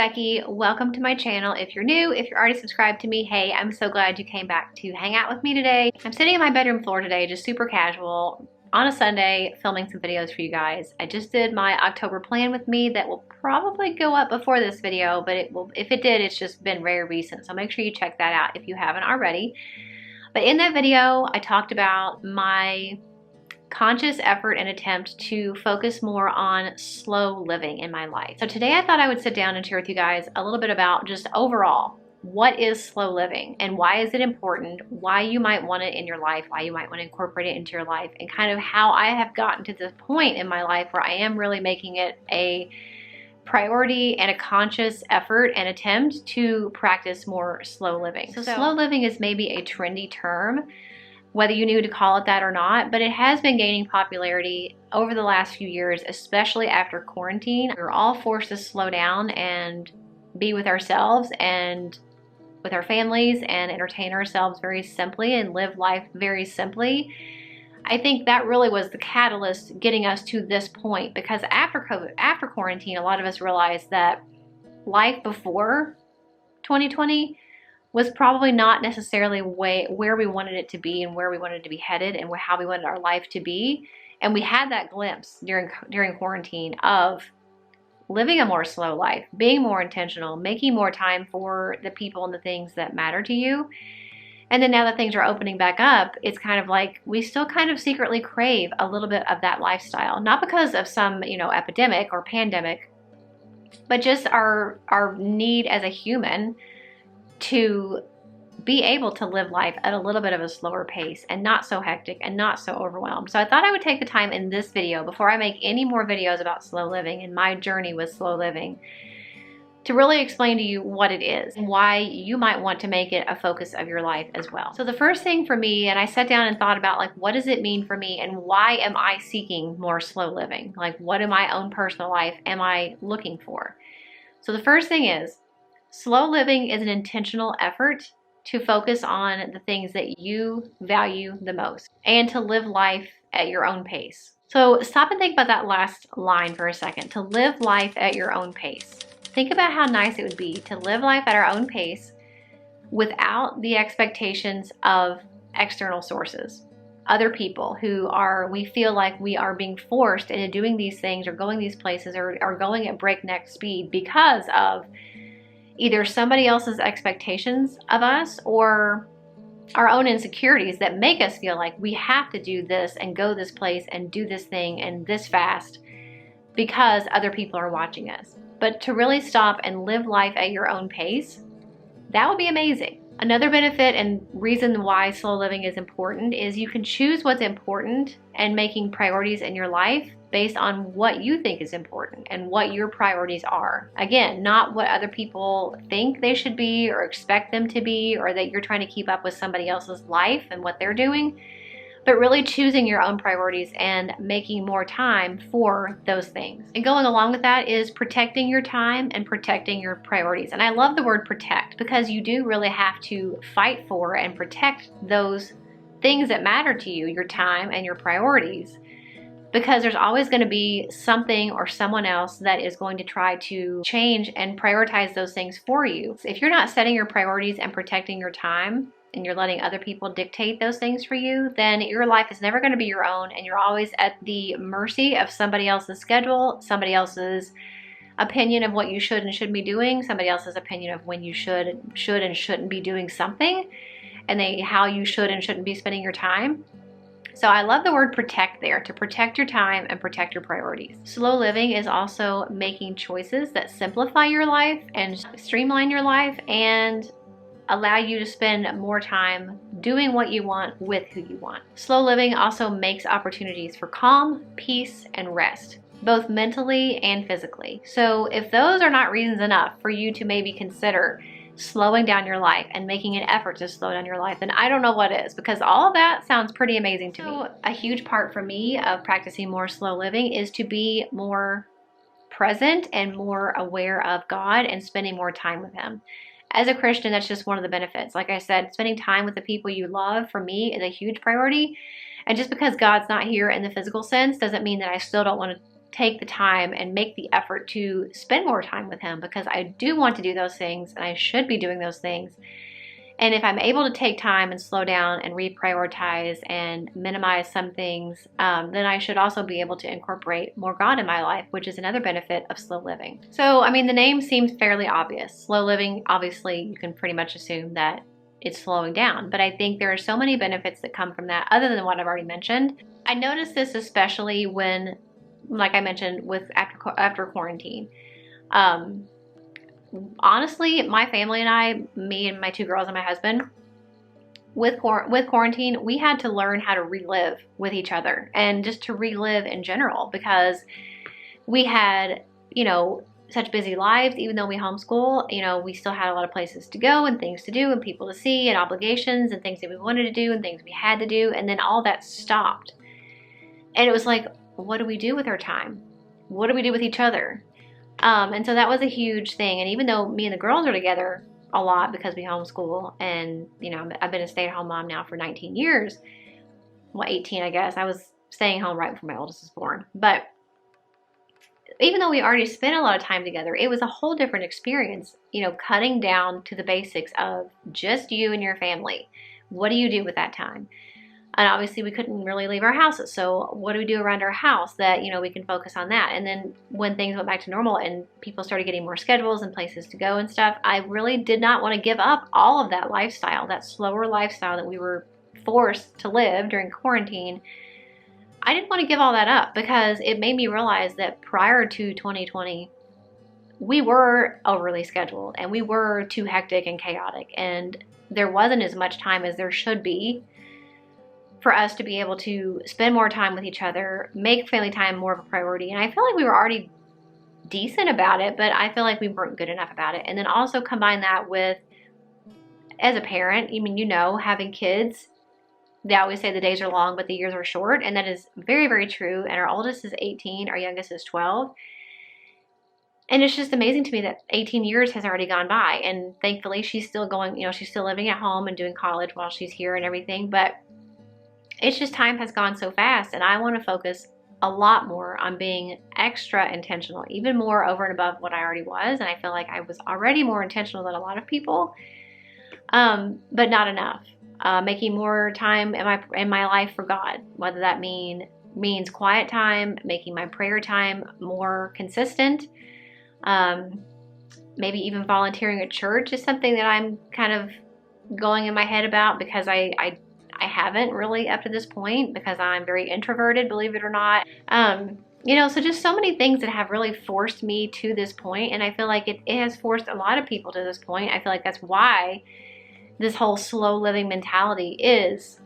Becky. Welcome to my channel. If you're new, if you're already subscribed to me, hey, I'm so glad you came back to hang out with me today. I'm sitting on my bedroom floor today, just super casual, on a Sunday, filming some videos for you guys. I just did my October plan with me that will probably go up before this video, but if it did, it's just been very recent. So make sure you check that out if you haven't already. But in that video, I talked about my conscious effort and attempt to focus more on slow living in my life. So today I thought I would sit down and share with you guys a little bit about just overall, what is slow living and why is it important, why you might want it in your life, why you might want to incorporate it into your life, and kind of how I have gotten to this point in my life where I am really making it a priority and a conscious effort and attempt to practice more slow living. So slow living is maybe a trendy term, whether you knew to call it that or not, but it has been gaining popularity over the last few years, especially after quarantine. We're all forced to slow down and be with ourselves and with our families and entertain ourselves very simply and live life very simply. I think that really was the catalyst getting us to this point, because after COVID, after quarantine, a lot of us realized that life before 2020 was probably not necessarily where we wanted it to be and where we wanted to be headed and how we wanted our life to be. And we had that glimpse during quarantine of living a more slow life, being more intentional, making more time for the people and the things that matter to you. And then now that things are opening back up, it's kind of like we still kind of secretly crave a little bit of that lifestyle. Not because of some, epidemic or pandemic, but just our need as a human to be able to live life at a little bit of a slower pace and not so hectic and not so overwhelmed. So I thought I would take the time in this video, before I make any more videos about slow living and my journey with slow living, to really explain to you what it is and why you might want to make it a focus of your life as well. So the first thing for me, and I sat down and thought about, like, what does it mean for me and why am I seeking more slow living? Like, what in my own personal life am I looking for? So the first thing is, slow living is an intentional effort to focus on the things that you value the most and to live life at your own pace. So stop and think about that last line for a second, to live life at your own pace. Think about how nice it would be to live life at our own pace without the expectations of external sources, other people we feel like we are being forced into doing these things or going these places or going at breakneck speed because of either somebody else's expectations of us or our own insecurities that make us feel like we have to do this and go this place and do this thing and this fast because other people are watching us. But to really stop and live life at your own pace, that would be amazing. Another benefit and reason why slow living is important is you can choose what's important and making priorities in your life based on what you think is important and what your priorities are. Again, not what other people think they should be or expect them to be, or that you're trying to keep up with somebody else's life and what they're doing, but really choosing your own priorities and making more time for those things. And going along with that is protecting your time and protecting your priorities. And I love the word protect, because you do really have to fight for and protect those things that matter to you, your time and your priorities, because there's always going to be something or someone else that is going to try to change and prioritize those things for you. So if you're not setting your priorities and protecting your time, and you're letting other people dictate those things for you, then your life is never going to be your own, and you're always at the mercy of somebody else's schedule, somebody else's opinion of what you should and shouldn't be doing, somebody else's opinion of when you should and shouldn't be doing something, and how you should and shouldn't be spending your time. So I love the word protect there, to protect your time and protect your priorities. Slow living is also making choices that simplify your life and streamline your life and allow you to spend more time doing what you want with who you want. Slow living also makes opportunities for calm, peace, and rest, both mentally and physically. So if those are not reasons enough for you to maybe consider slowing down your life and making an effort to slow down your life, then I don't know what is, because all of that sounds pretty amazing to me. A huge part for me of practicing more slow living is to be more present and more aware of God and spending more time with Him. As a Christian, that's just one of the benefits. Like I said, spending time with the people you love, for me, is a huge priority. And just because God's not here in the physical sense doesn't mean that I still don't want to take the time and make the effort to spend more time with him, because I do want to do those things and I should be doing those things. And if I'm able to take time and slow down and reprioritize and minimize some things, then I should also be able to incorporate more God in my life, which is another benefit of slow living. So, I mean, the name seems fairly obvious. Slow living, obviously, you can pretty much assume that it's slowing down. But I think there are so many benefits that come from that other than what I've already mentioned. I noticed this especially when, like I mentioned, with after quarantine. Honestly, my family and I, me and my 2 girls and my husband, with quarantine, we had to learn how to relive with each other and just to relive in general, because we had, you know, such busy lives. Even though we homeschool, you know, we still had a lot of places to go and things to do and people to see and obligations and things that we wanted to do and things we had to do. And then all that stopped. And it was like, what do we do with our time? What do we do with each other? And so that was a huge thing. And even though me and the girls are together a lot because we homeschool, and, you know, I've been a stay-at-home mom now for 19 years. Well, 18, I guess. I was staying home right before my oldest was born. But even though we already spent a lot of time together, it was a whole different experience, you know, cutting down to the basics of just you and your family. What do you do with that time? And obviously we couldn't really leave our houses. So what do we do around our house that, you know, we can focus on that? And then when things went back to normal and people started getting more schedules and places to go and stuff, I really did not want to give up all of that lifestyle, that slower lifestyle that we were forced to live during quarantine. I didn't want to give all that up, because it made me realize that prior to 2020, we were overly scheduled and we were too hectic and chaotic, and there wasn't as much time as there should be for us to be able to spend more time with each other, make family time more of a priority. And I feel like we were already decent about it, but I feel like we weren't good enough about it. And then also combine that with, as a parent, I mean, you know, having kids, they always say the days are long, but the years are short. And that is very, very true. And our oldest is 18, our youngest is 12. And it's just amazing to me that 18 years has already gone by. And thankfully she's still going, you know, she's still living at home and doing college while she's here and everything. But it's just, time has gone so fast, and I want to focus a lot more on being extra intentional, even more over and above what I already was. And I feel like I was already more intentional than a lot of people, but not enough. Making more time in my life for God, whether that means quiet time, making my prayer time more consistent. Maybe even volunteering at church is something that I'm kind of going in my head about, because I haven't really up to this point, because I'm very introverted, believe it or not. You know, so just so many things that have really forced me to this point, and I feel like it has forced a lot of people to this point. I feel like that's why this whole slow living mentality is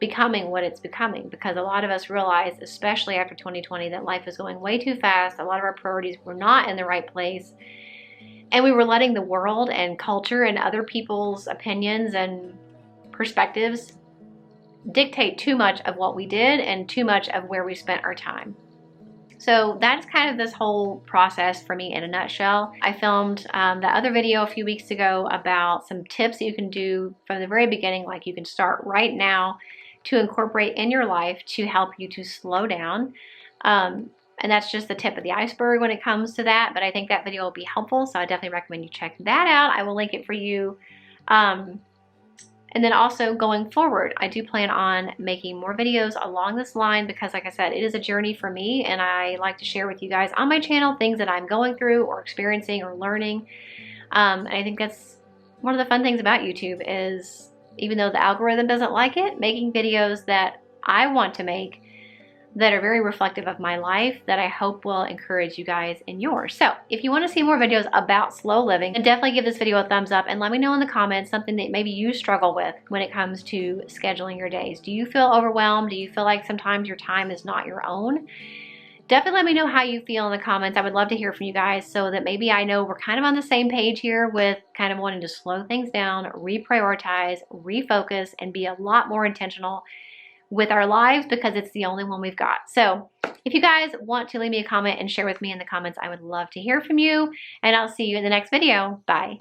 becoming what it's becoming, because a lot of us realize, especially after 2020, that life is going way too fast. A lot of our priorities were not in the right place, and we were letting the world and culture and other people's opinions and perspectives dictate too much of what we did and too much of where we spent our time. So that's kind of this whole process for me in a nutshell. I filmed that other video a few weeks ago about some tips that you can do from the very beginning, like you can start right now to incorporate in your life to help you to slow down. And that's just the tip of the iceberg when it comes to that, but I think that video will be helpful, so I definitely recommend you check that out. I will link it for you. And then also going forward, I do plan on making more videos along this line, because like I said, it is a journey for me, and I like to share with you guys on my channel things that I'm going through or experiencing or learning. And I think that's one of the fun things about YouTube, is even though the algorithm doesn't like it, making videos that I want to make that are very reflective of my life, that I hope will encourage you guys in yours. So if you want to see more videos about slow living, then definitely give this video a thumbs up and let me know in the comments something that maybe you struggle with when it comes to scheduling your days. Do you feel overwhelmed? Do you feel like sometimes your time is not your own? Definitely let me know how you feel in the comments. I would love to hear from you guys, so that maybe I know we're kind of on the same page here with kind of wanting to slow things down, reprioritize, refocus, and be a lot more intentional with our lives, because it's the only one we've got. So if you guys want to leave me a comment and share with me in the comments, I would love to hear from you, and I'll see you in the next video. Bye.